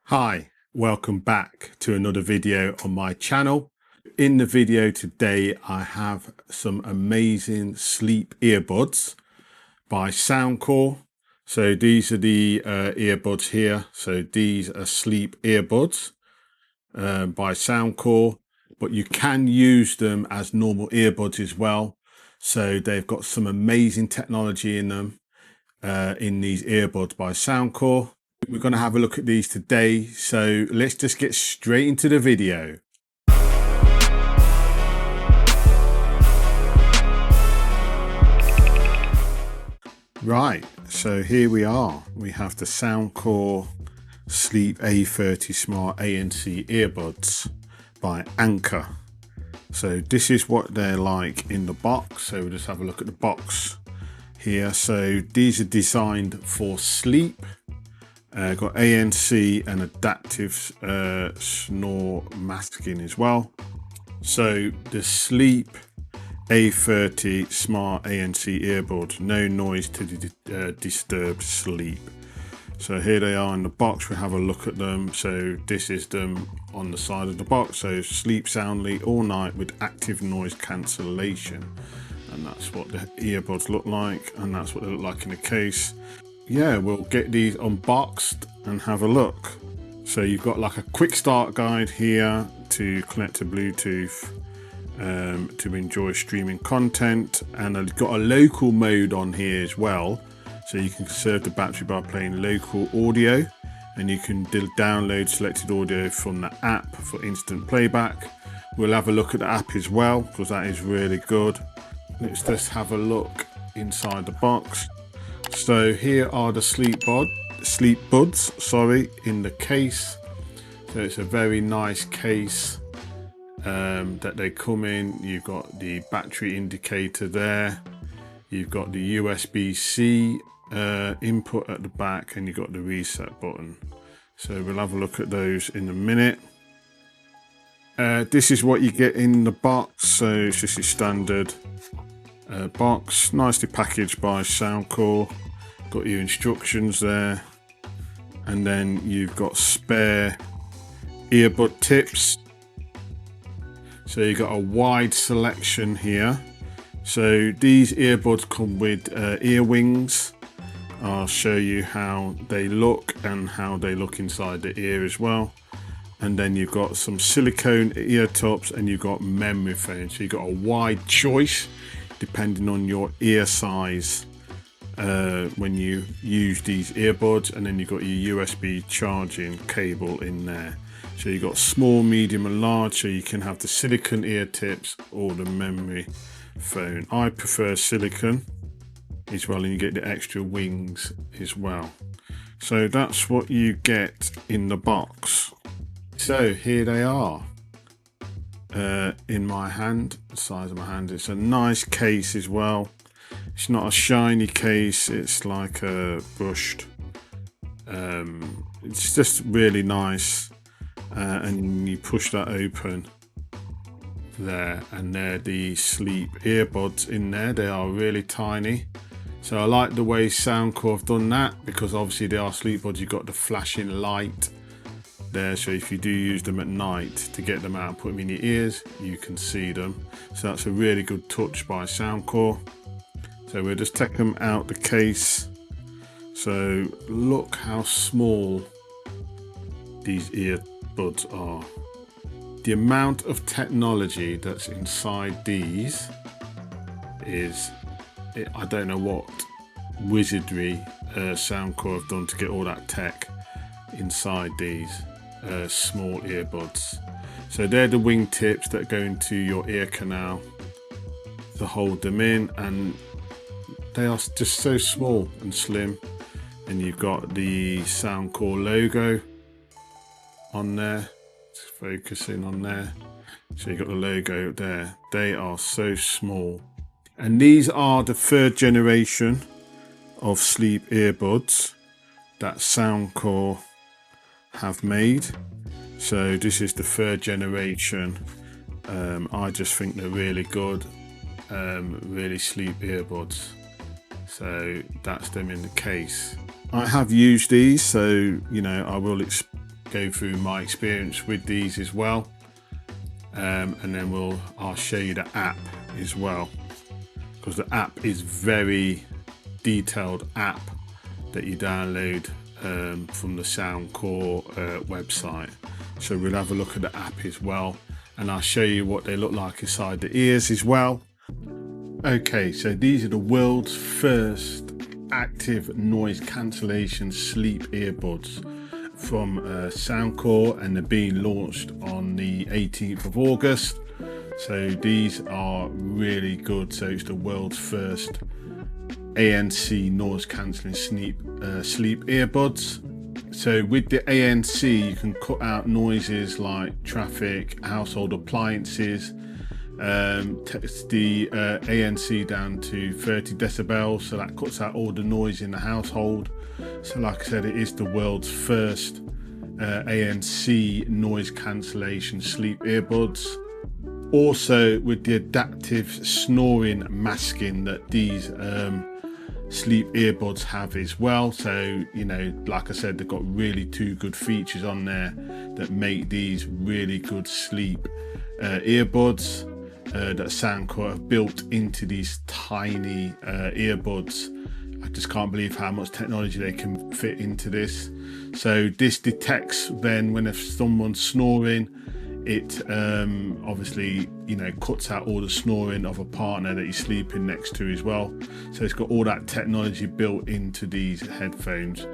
Hi, welcome back to another video on my channel. In the video today, I have some amazing sleep earbuds by Soundcore. So these are the earbuds here. So these are sleep earbuds by Soundcore, but you can use them as normal earbuds as well. So they've got some amazing technology in them in these earbuds by Soundcore. We're going to have a look at these today, so let's just get straight into the video. Right, so here we are. We have the Soundcore Sleep A30 Smart ANC Earbuds by Anker. So this is what they're like in the box. So we'll just have a look at the box here. So these are designed for sleep. Got ANC and adaptive snore masking as well. So the Sleep A30 Smart ANC Earbuds, no noise to disturb sleep. So here they are in the box. We have a look at them. So this is them on the side of the box. So sleep soundly all night with active noise cancellation. And that's what the earbuds look like, and that's what they look like in the case. Yeah, we'll get these unboxed and have a look. So you've got like a quick start guide here to connect to Bluetooth to enjoy streaming content, and I've got a local mode on here as well, so you can conserve the battery by playing local audio, and you can download selected audio from the app for instant playback. We'll have a look at the app as well, because that is really good. Let's just have a look inside the box. So here are the sleep buds, in the case. So it's a very nice case that they come in. You've got the battery indicator there. You've got the USB-C input at the back, and you've got the reset button. So we'll have a look at those in a minute. This is what you get in the box. So it's just your standard box, nicely packaged by Soundcore. Got your instructions there, and then you've got spare earbud tips. So you've got a wide selection here. So these earbuds come with ear wings. I'll show you how they look and how they look inside the ear as well. And then you've got some silicone ear tops, and you've got memory foam. So you've got a wide choice depending on your ear size when you use these earbuds. And then you've got your USB charging cable in there. So you've got small, medium and large, so you can have the silicone ear tips or the memory foam. I prefer silicone as well, and you get the extra wings as well. So that's what you get in the box. So here they are in my hand, the size of my hand. It's a nice case as well. It's not a shiny case, it's like a brushed. It's just really nice, and you push that open there, and they're the sleep earbuds in there. They are really tiny. So I like the way Soundcore have done that, because obviously they are sleep buds. You've got the flashing light there, so if you do use them at night to get them out and put them in your ears, you can see them. So that's a really good touch by Soundcore. So we'll just take them out the case. So look how small these earbuds are. The amount of technology that's inside these is, I don't know what wizardry Soundcore have done to get all that tech inside these small earbuds. So they're the wing tips that go into your ear canal to hold them in, and they are just so small and slim. And you've got the Soundcore logo on there. Just focusing on there. So you've got the logo there. They are so small. And these are the third generation of sleep earbuds that Soundcore have made. So this is the third generation. I just think they're really good, really sleep earbuds. So that's them in the case. I have used these, so I will explain go through my experience with these as well, and then I'll show you the app as well, because the app is very detailed app that you download from the soundcore website. So we'll have a look at the app as well, and I'll show you what they look like inside the ears as well. Okay, so these are the world's first active noise cancellation sleep earbuds from soundcore, and they're being launched on the 18th of August. So these are really good. So it's the world's first ANC noise cancelling sleep earbuds. So with the ANC, you can cut out noises like traffic, household appliances. Test the ANC down to 30 decibels, so that cuts out all the noise in the household. So like I said, it is the world's first ANC noise cancellation sleep earbuds. Also with the adaptive snoring masking that these sleep earbuds have as well. So, you know, like I said, they've got really two good features on there that make these really good sleep earbuds that soundcore have built into these tiny earbuds. I just can't believe how much technology they can fit into this. So this detects then when if someone's snoring, it obviously, you know, cuts out all the snoring of a partner that you're sleeping next to as well. So it's got all that technology built into these headphones,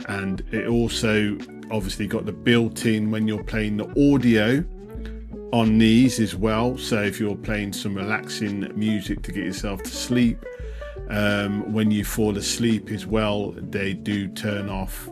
and it also obviously got the built-in when you're playing the audio on these as well. So if you're playing some relaxing music to get yourself to sleep, when you fall asleep as well, they do turn off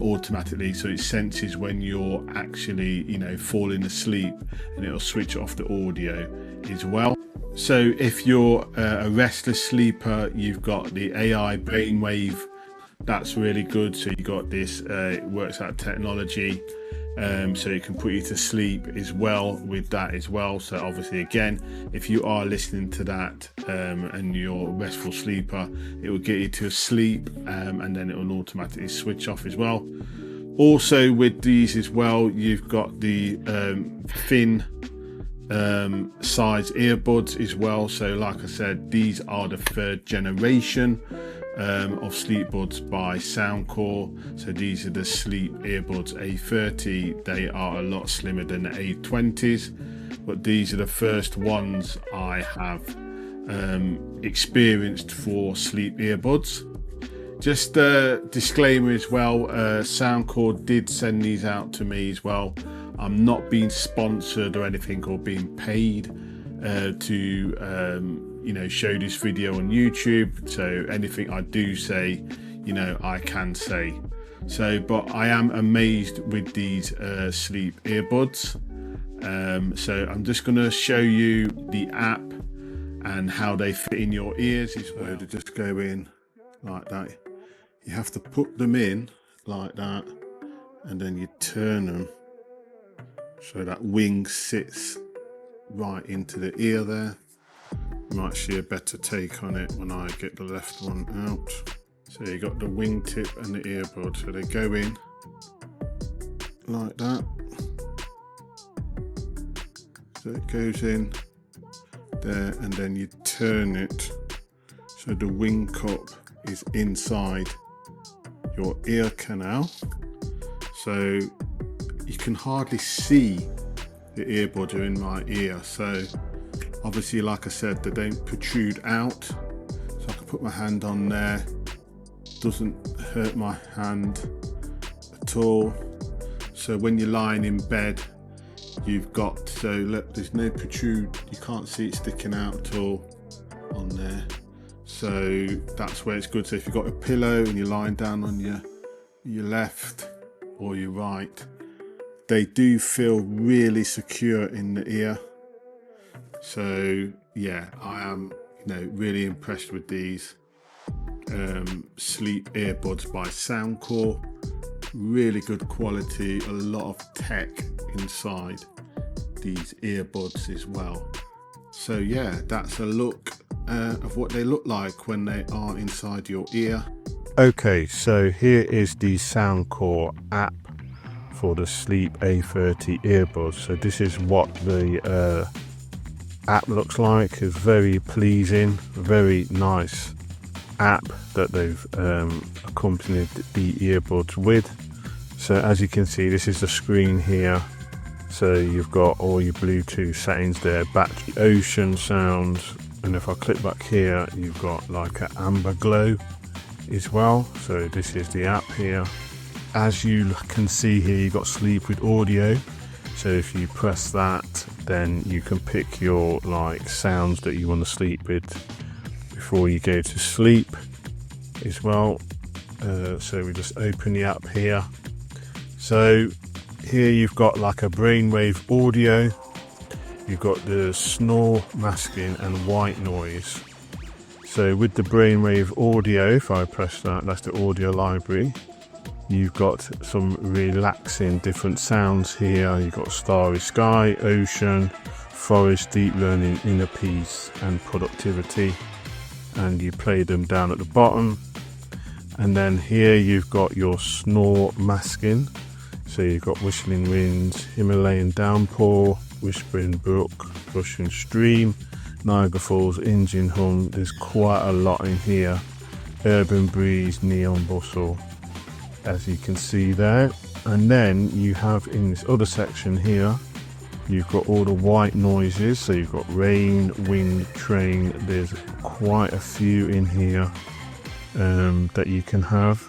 automatically, so it senses when you're actually, you know, falling asleep, and it'll switch off the audio as well. So if you're a restless sleeper, you've got the AI brainwave. That's really good. So you got this, it works out technology, so it can put you to sleep as well with that as well. So obviously, again, if you are listening to that and you're a restful sleeper, it will get you to sleep, and then it will automatically switch off as well. Also with these as well, you've got the thin size earbuds as well. So like I said, these are the third generation of sleep buds by soundcore. So these are the Sleep earbuds A30. They are a lot slimmer than the A20s, but these are the first ones I have experienced for sleep earbuds. Just a disclaimer as well, soundcore did send these out to me as well. I'm not being sponsored or anything or being paid to you know, show this video on YouTube. So anything I do say, you know, I can say. So, but I am amazed with these sleep earbuds. So I'm just going to show you the app and how they fit in your ears as well. To just go in like that. You have to put them in like that, and then you turn them so that wing sits right into the ear there. You might see a better take on it when I get the left one out. So you got the wingtip and the earbud, so they go in like that. So it goes in there, and then you turn it so the wing cup is inside your ear canal. So you can hardly see the earbuds are in my ear. So obviously, like I said, they don't protrude out. So I can put my hand on there. Doesn't hurt my hand at all. So when you're lying in bed, you've got, so look, there's no protrude. You can't see it sticking out at all on there. So that's where it's good. So if you've got a pillow and you're lying down on your left or your right, they do feel really secure in the ear. So yeah, I am, you know, really impressed with these Sleep earbuds by soundcore. Really good quality, a lot of tech inside these earbuds as well. So yeah, that's a look of what they look like when they are inside your ear. Okay, so here is the soundcore app for the Sleep A30 earbuds. So this is what the app looks like. It's very pleasing, very nice app that they've accompanied the earbuds with. So as you can see, this is the screen here. So you've got all your Bluetooth settings there, battery, ocean sounds, and if I click back here, you've got like an amber glow as well. So this is the app here. As you can see here, you've got sleep with audio. So if you press that, then you can pick your like sounds that you want to sleep with before you go to sleep as well. So we just open the app here. So here you've got like a brainwave audio, you've got the snore masking and white noise. So with the brainwave audio, if I press that, that's the audio library. You've got some relaxing different sounds here. You've got starry sky, ocean, forest, deep learning, inner peace and productivity, and you play them down at the bottom. And then here you've got your snore masking. So you've got whistling winds, Himalayan downpour, whispering brook, rushing stream, Niagara Falls, engine hum. There's quite a lot in here. Urban breeze, neon bustle, as you can see there. And then you have in this other section here, you've got all the white noises. So you've got rain, wind, train. There's quite a few in here that you can have.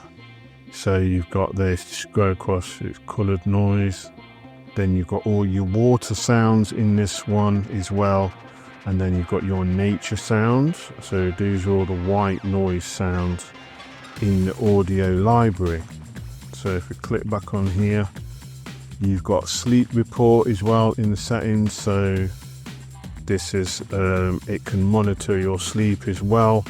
So you've got this, just go across, it's coloured noise. Then you've got all your water sounds in this one as well. And then you've got your nature sounds. So these are all the white noise sounds in the audio library. So if we click back on here, you've got sleep report as well in the settings. So this is, it can monitor your sleep as well.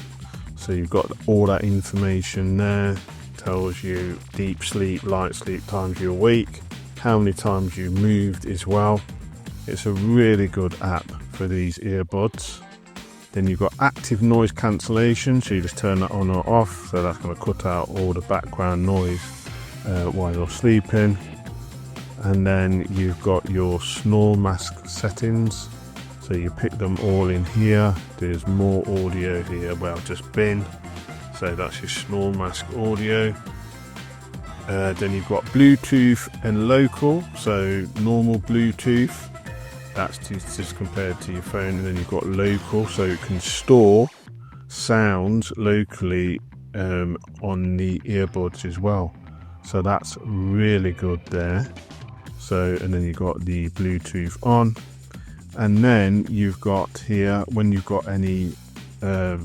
So you've got all that information there. Tells you deep sleep, light sleep, times you're awake, how many times you moved as well. It's a really good app for these earbuds. Then you've got active noise cancellation, so you just turn that on or off. So that's going to cut out all the background noise while you're sleeping. And then you've got your snore mask settings. So you pick them all in here. There's more audio here where I've just been. So that's your snore mask audio. Then you've got Bluetooth and local. So normal Bluetooth, that's just compared to your phone. And then you've got local, so it can store sounds locally on the earbuds as well. So that's really good there. So, and then you've got the Bluetooth on. And then you've got here, when you've got any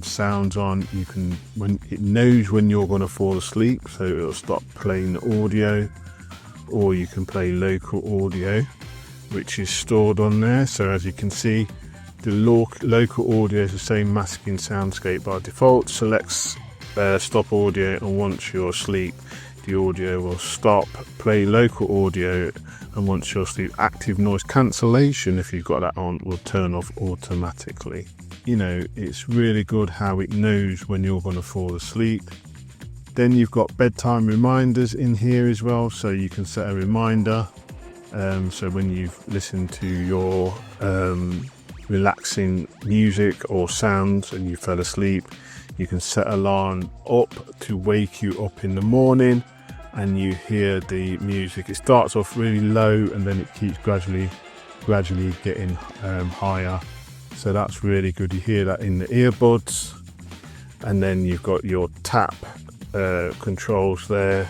sounds on, you can, when it knows when you're going to fall asleep, so it'll stop playing the audio, or you can play local audio which is stored on there. So as you can see, the local audio is the same masking soundscape by default. Selects stop audio, and once you're asleep the audio will stop. Play local audio, and once you're asleep, active noise cancellation, if you've got that on, will turn off automatically. You know, it's really good how it knows when you're going to fall asleep. Then you've got bedtime reminders in here as well, so you can set a reminder. So when you've listened to your relaxing music or sounds and you fell asleep, you can set alarm up to wake you up in the morning, and you hear the music. It starts off really low and then it keeps gradually getting higher. So that's really good. You hear that in the earbuds. And then you've got your tap controls there.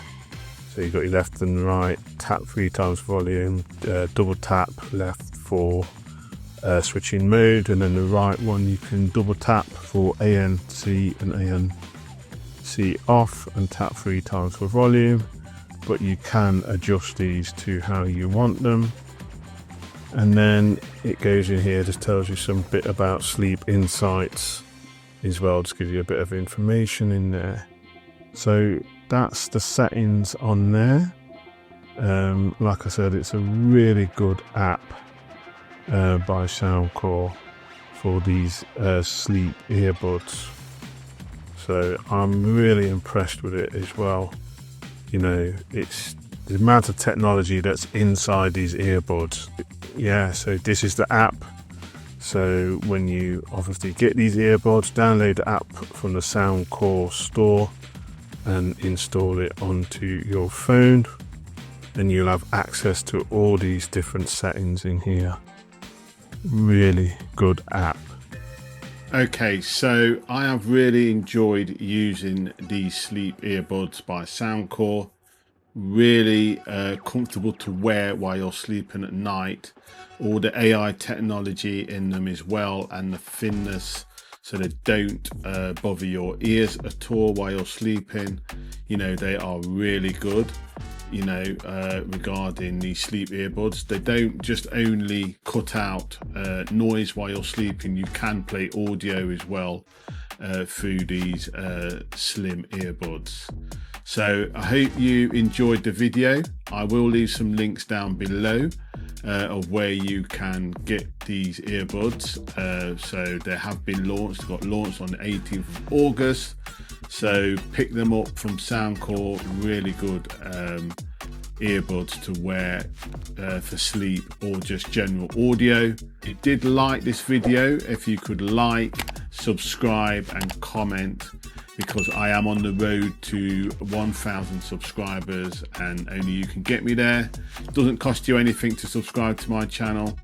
So you've got your left and right, tap 3 times volume, double tap left for switching mode, and then the right one you can double tap for ANC and ANC off, and tap 3 times for volume, but you can adjust these to how you want them. And then it goes in here, just tells you some bit about sleep insights as well, just gives you a bit of information in there. So that's the settings on there. Like I said, it's a really good app by Soundcore for these sleep earbuds. So I'm really impressed with it as well. You know, it's the amount of technology that's inside these earbuds. Yeah, so this is the app. So when you obviously get these earbuds, download the app from the Soundcore store and install it onto your phone, and you'll have access to all these different settings in here. Really good app. Okay, so I have really enjoyed using these Sleep earbuds by Soundcore. Really comfortable to wear while you're sleeping at night. All the AI technology in them as well, and the thinness, so they don't bother your ears at all while you're sleeping. You know, they are really good. You know, regarding these Sleep earbuds, they don't just only cut out noise while you're sleeping, you can play audio as well through these slim earbuds. So I hope you enjoyed the video. I will leave some links down below of where you can get these earbuds. So they have been launched, got launched on the 18th of August. So pick them up from Soundcore. Really good earbuds to wear for sleep or just general audio. If you did like this video, if you could like, subscribe and comment, because I am on the road to 1,000 subscribers and only you can get me there. It doesn't cost you anything to subscribe to my channel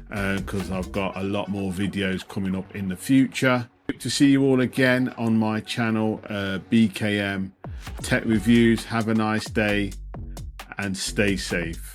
because I've got a lot more videos coming up in the future. Hope to see you all again on my channel, BKM Tech Reviews. Have a nice day and stay safe.